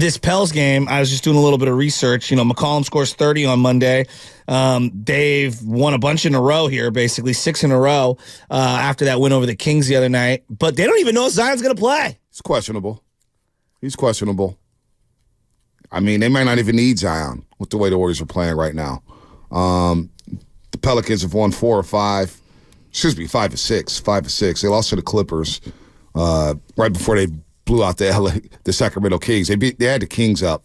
This Pels game, I was just doing a little bit of research. McCollum scores 30 on Monday. They've won a bunch in a row here, basically 6 in a row after that win over the Kings the other night. But they don't even know if Zion's going to play. He's questionable. I mean, they might not even need Zion with the way the Warriors are playing right now. The Pelicans have won 4 or 5. Excuse me, 5 or 6. 5 or 6. They lost to the Clippers right before they blew out the Sacramento Kings. They had the Kings up.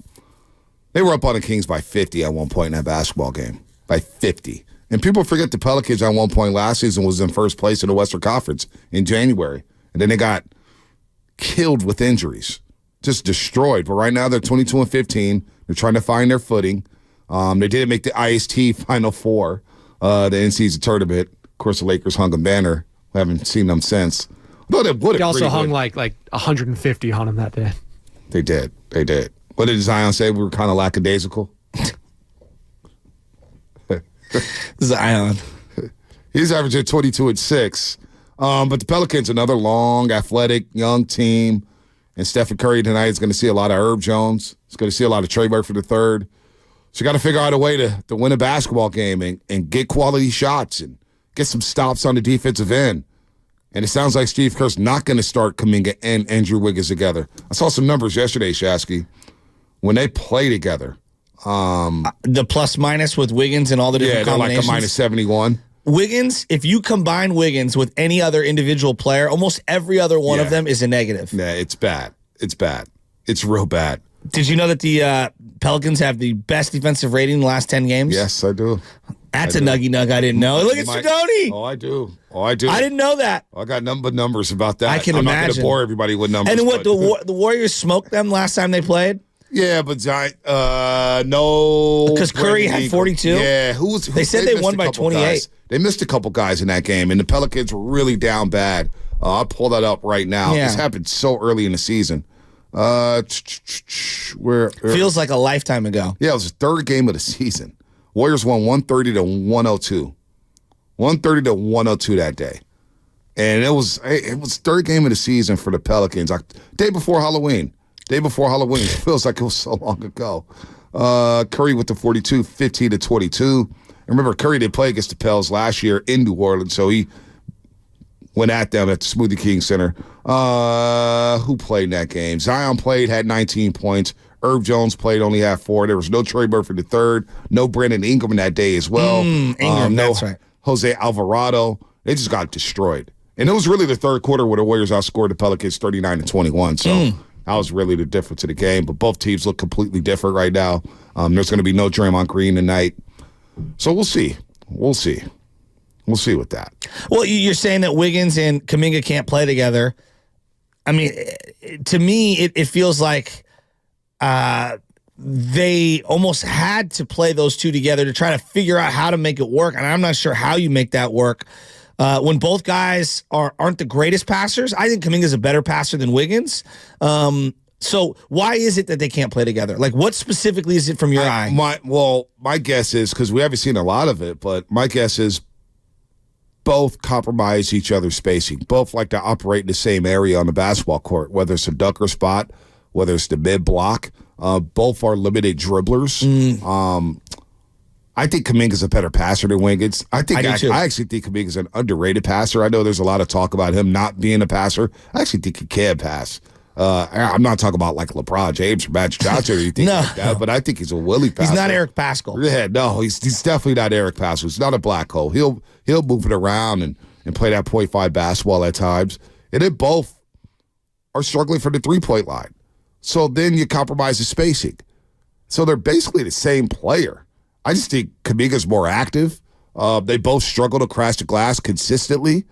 They were up on the Kings by 50 at one point in that basketball game. By 50. And people forget the Pelicans at one point last season was in first place in the Western Conference in January. And then they got killed with injuries. Just destroyed. But right now they're 22-15. They're trying to find their footing. They didn't make the IST Final Four, the in-season tournament. Of course, the Lakers hung a banner. We haven't seen them since. They also hung like 150 on him that day. They did. What did Zion say? We were kind of lackadaisical. Zion. He's averaging 22-6. But the Pelicans, another long, athletic, young team. And Stephen Curry tonight is going to see a lot of Herb Jones. He's going to see a lot of Trey Burke for the third. So you got to figure out a way to win a basketball game and get quality shots and get some stops on the defensive end. And it sounds like Steve Kerr's not going to start Kuminga and Andrew Wiggins together. I saw some numbers yesterday, Shasky. When they play together. The plus-minus with Wiggins and all the different combinations. Yeah, they're like a minus 71. Wiggins, if you combine Wiggins with any other individual player, almost every other one of them is a negative. Yeah, it's bad. It's real bad. Did you know that the Pelicans have the best defensive rating in the last 10 games? Yes, I do. That's a nuggy nug I didn't know. Look at Sidoni. Oh, I do. I didn't know that. I got numbers about that. I can imagine. I'm not going to bore everybody with numbers. And what, the Warriors smoked them last time they played? Yeah, but no. Because Curry had 42? Yeah. They said they won by 28. Guys. They missed a couple guys in that game, and the Pelicans were really down bad. I'll pull that up right now. Yeah. This happened so early in the season. Feels like a lifetime ago. Yeah, it was the third game of the season. Warriors won 130-102. 130-102 that day. And it was third game of the season for the Pelicans. Day before Halloween. It feels like it was so long ago. Curry with the 42, 15-22. Remember, Curry did play against the Pels last year in New Orleans, so he went at them at the Smoothie King Center. Who played in that game? Zion played, had 19 points. Herb Jones played, only had 4. There was no Trey Burke for the third. No Brandon Ingram that day as well. Ingram, that's right. Jose Alvarado. They just got destroyed. And it was really the third quarter where the Warriors outscored the Pelicans 39-21. So that was really the difference of the game. But both teams look completely different right now. There's going to be no Draymond Green tonight. So we'll see. We'll see with that. Well, you're saying that Wiggins and Kuminga can't play together. I mean, to me, it feels like they almost had to play those two together to try to figure out how to make it work. And I'm not sure how you make that work. When both guys aren't the greatest passers, I think Kuminga's a better passer than Wiggins. So why is it that they can't play together? Like, what specifically is it from your eye? My guess is, because we haven't seen a lot of it, but my guess is both compromise each other's spacing. Both like to operate in the same area on the basketball court, whether it's a dunker spot, whether it's the mid block. Both are limited dribblers. I think Kuminga's a better passer than Wiggins. I actually think Kuminga's an underrated passer. I know there's a lot of talk about him not being a passer. I actually think he can pass. I'm not talking about like LeBron James or Magic Johnson or anything like that, but I think he's a willy passer. He's not Eric Pascal. Yeah, no, he's definitely not Eric Pascal. He's not a black hole. He'll move it around and play that .5 basketball at times. And they both are struggling for the three-point line. So then you compromise the spacing. So they're basically the same player. I just think Kuminga's more active. They both struggle to crash the glass consistently.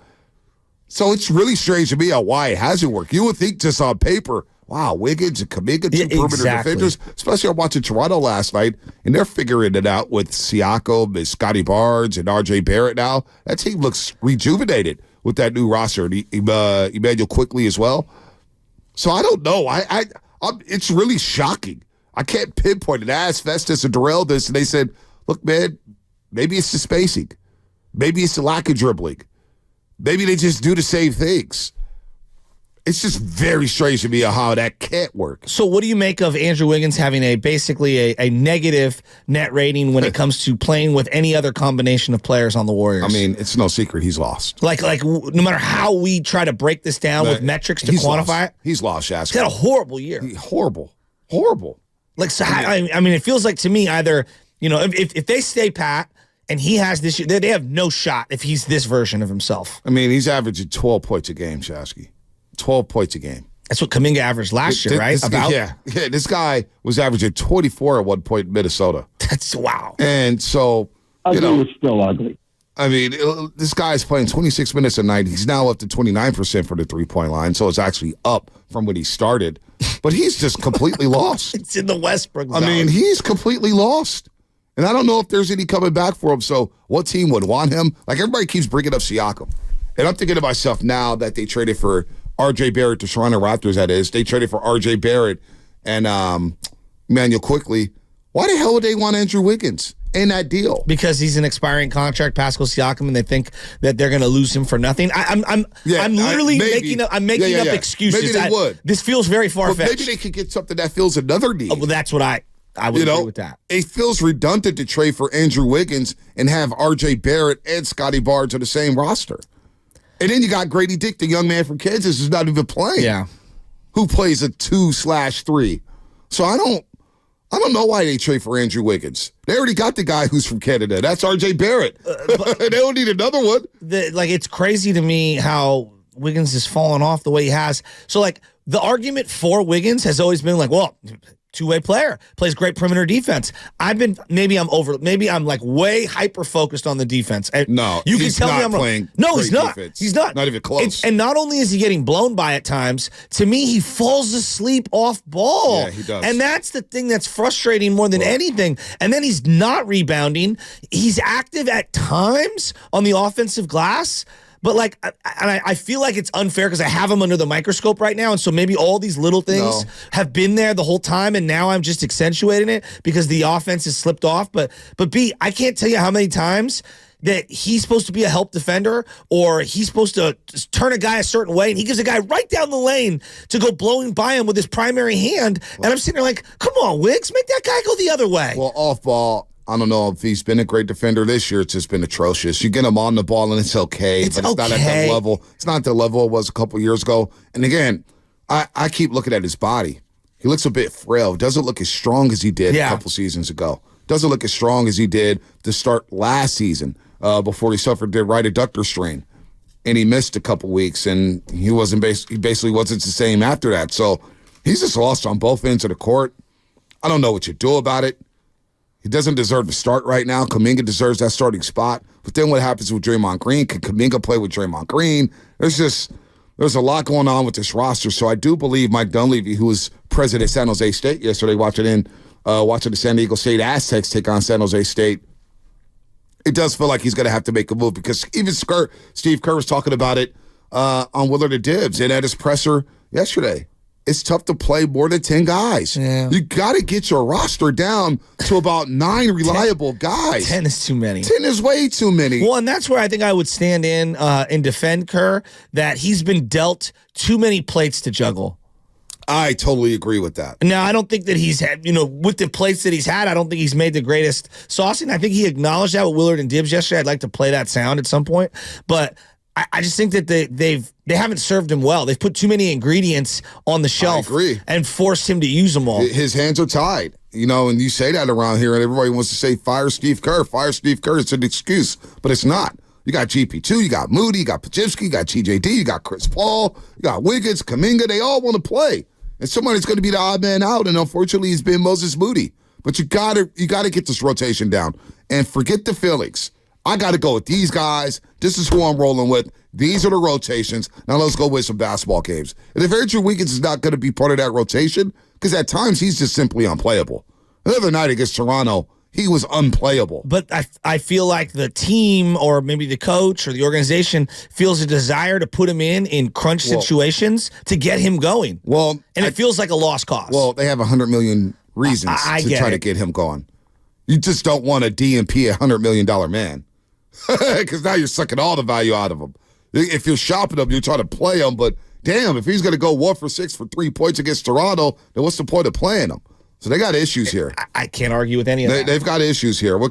So it's really strange to me why it hasn't worked. You would think just on paper, wow, Wiggins and Kuminga, two perimeter defenders. Especially I'm watching Toronto last night, and they're figuring it out with Siakam and Scotty Barnes and R.J. Barrett now. That team looks rejuvenated with that new roster. And Emmanuel Quickly as well. So I don't know. It's really shocking. I can't pinpoint it. I asked Festus and Darrell this, and they said, look, man, maybe it's the spacing. Maybe it's the lack of dribbling. Maybe they just do the same things. It's just very strange to me how that can't work. So what do you make of Andrew Wiggins having basically a negative net rating when it comes to playing with any other combination of players on the Warriors? I mean, it's no secret he's lost. Like no matter how we try to break this down with metrics to quantify it. He's lost, Shaq. He's had a horrible year. Horrible. Like, so I mean, it feels like to me either, if they stay pat and he has this year, they have no shot if he's this version of himself. I mean, he's averaging 12 points a game, Shasky. 12 points a game. That's what Kuminga averaged last year, right? Yeah. This guy was averaging 24 at one point in Minnesota. That's wow. And so, ugly is still ugly. I mean, this guy's playing 26 minutes a night. He's now up to 29% for the three-point line, so it's actually up from when he started. But he's just completely lost. It's in the Westbrook zone. I mean, he's completely lost. And I don't know if there's any coming back for him. So what team would want him? Like, everybody keeps bringing up Siakam. And I'm thinking to myself now that they traded for R.J. Barrett, the Toronto Raptors, that is. They traded for R.J. Barrett and Manuel Quickly. Why the hell would they want Andrew Wiggins in that deal? Because he's an expiring contract, Pascal Siakam, and they think that they're going to lose him for nothing. I'm literally making up excuses. Maybe they would. This feels very far-fetched. Maybe they could get something that fills another need. Oh, well, that's what I would agree with that. It feels redundant to trade for Andrew Wiggins and have R.J. Barrett and Scotty Barnes on the same roster. And then you got Grady Dick, the young man from Kansas, who's not even playing. Yeah. Who plays a 2/3. So I don't know why they trade for Andrew Wiggins. They already got the guy who's from Canada. That's R.J. Barrett. They don't need another one. It's crazy to me how Wiggins has fallen off the way he has. So, the argument for Wiggins has always been two-way player, plays great perimeter defense. Maybe I'm way hyper focused on the defense. No, you can tell me I'm wrong. No, he's not. Defense. He's not. Not even close. And not only is he getting blown by at times, to me, he falls asleep off ball. Yeah, he does. And that's the thing that's frustrating more than anything. And then he's not rebounding. He's active at times on the offensive glass. But I feel like it's unfair because I have him under the microscope right now, and so maybe all these little things have been there the whole time, and now I'm just accentuating it because the offense has slipped off. But B, I can't tell you how many times that he's supposed to be a help defender or he's supposed to turn a guy a certain way, and he gives a guy right down the lane to go blowing by him with his primary hand, and I'm sitting there like, come on, Wiggs, make that guy go the other way. Well, off ball, I don't know if he's been a great defender this year. It's just been atrocious. You get him on the ball and it's okay, but it's not at that level. It's not the level it was a couple years ago. And again, I keep looking at his body. He looks a bit frail. Doesn't look as strong as he did a couple seasons ago. Doesn't look as strong as he did to start last season before he suffered the right adductor strain. And he missed a couple weeks, and he basically wasn't the same after that. So he's just lost on both ends of the court. I don't know what you do about it. He doesn't deserve to start right now. Kuminga deserves that starting spot. But then what happens with Draymond Green? Can Kuminga play with Draymond Green? There's a lot going on with this roster. So I do believe Mike Dunleavy, who was president of San Jose State yesterday, watching the San Diego State Aztecs take on San Jose State, it does feel like he's going to have to make a move because even Steve Kerr was talking about it on Willard and Dibbs and at his presser yesterday. It's tough to play more than 10 guys. Yeah. You got to get your roster down to about 9 reliable guys. 10 is too many. 10 is way too many. Well, and that's where I think I would stand in and defend Kerr, that he's been dealt too many plates to juggle. I totally agree with that. Now, I don't think that he's had, with the plates that he's had, I don't think he's made the greatest saucing. I think he acknowledged that with Willard and Dibbs yesterday. I'd like to play that sound at some point. But I just think that they haven't served him well. They've put too many ingredients on the shelf and forced him to use them all. His hands are tied, and you say that around here, and everybody wants to say, fire Steve Kerr. Fire Steve Kerr. It's an excuse, but it's not. You got GP2, you got Moody, you got Pajitsky, you got TJD, you got Chris Paul, you got Wiggins, Kuminga. They all want to play. And somebody's going to be the odd man out, and unfortunately, he's been Moses Moody. But you gotta get this rotation down. And forget the feelings. I got to go with these guys. This is who I'm rolling with. These are the rotations. Now let's go win some basketball games. And if Andrew Wiggins is not going to be part of that rotation, because at times he's just simply unplayable. The other night against Toronto, he was unplayable. But I feel like the team or maybe the coach or the organization feels a desire to put him in crunch situations to get him going. Well, and it feels like a lost cause. Well, they have 100 million reasons to try to get him going. You just don't want a DMP $100 million man. Because now you're sucking all the value out of him. If you're shopping him, you're trying to play him, but damn, if he's going to go 1 for 6 for 3 points against Toronto, then what's the point of playing him? So they got issues here. I can't argue with any of that. They've got issues here.